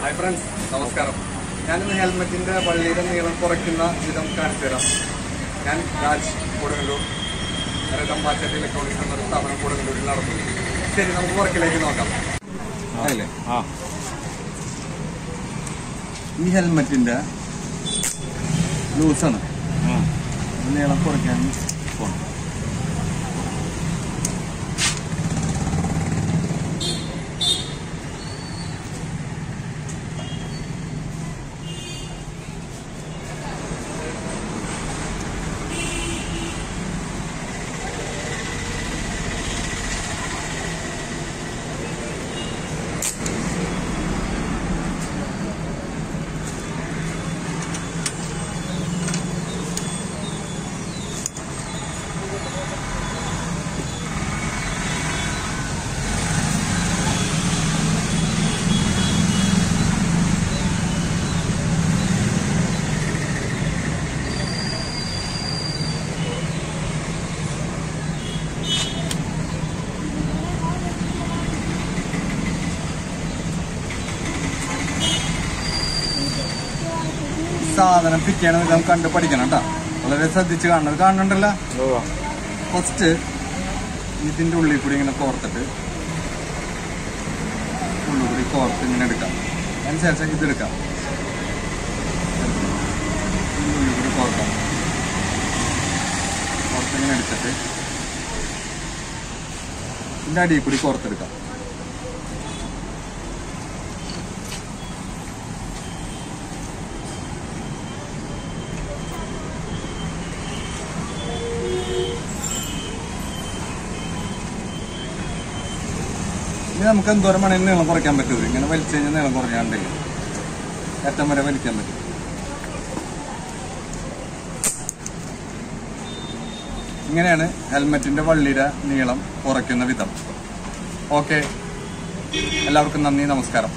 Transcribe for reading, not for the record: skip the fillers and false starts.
Hi friends, നമസ്കാരം. ഞാനിന്ന് ഹെൽമെറ്റിന്റെ വള്ളിയുടെ നീളം കുറയ്ക്കുന്ന വിധം കാണിച്ചു തരാം. ഞാൻ രാജ് കൊടുങ്ങല്ലൂർ മാർക്കറ്റ് ഇലക്ട്രോണിക്സ് എന്നൊരു സ്ഥാപനം കൊടുങ്ങല്ലൂരിൽ നടത്തുന്നു. ശരി, നമുക്ക് വർക്കിലേക്ക് നോക്കാം. അല്ലേ, ഈ ഹെൽമെറ്റിന്റെ ലൂസാണ്, നീളം കുറയ്ക്കാൻ പോകണം. സാധനം ഫിറ്റ് ചെയ്യണമെന്ന് നമുക്ക് കണ്ട് പഠിക്കണം കേട്ടോ. വളരെ ശ്രദ്ധിച്ച് കാണുന്നുണ്ടല്ലോ. ഫസ്റ്റ് ഇതിന്റെ ഉള്ളിൽ കൂടി ഇങ്ങനെ കോർത്തിട്ട് ഉള്ളിൽ കൂടി കോർത്ത് ഇങ്ങനെ എടുക്കാം. അതിനുശേഷം ഇതെടുക്കാം, ഇതിന്റെ ഉള്ളിൽ കൂടി കോർക്കാം. കോർത്തിങ്ങനെ എടുത്തിട്ട് ഇതിന്റെ അടിയിൽ കൂടി കോർത്തെടുക്കാം. ഇനി നമുക്ക് എന്തോരം വേണമെങ്കിൽ നീളം കുറയ്ക്കാൻ പറ്റുമോ? ഇങ്ങനെ വലിച്ചു കഴിഞ്ഞാൽ നീളം കുറഞ്ഞാണ്ടെങ്കിൽ ഏറ്റവും വരെ വലിക്കാൻ പറ്റും. ഇങ്ങനെയാണ് ഹെൽമെറ്റിന്റെ വള്ളിയുടെ നീളം കുറയ്ക്കുന്ന വിധം. ഓക്കെ, എല്ലാവർക്കും നന്ദി, നമസ്കാരം.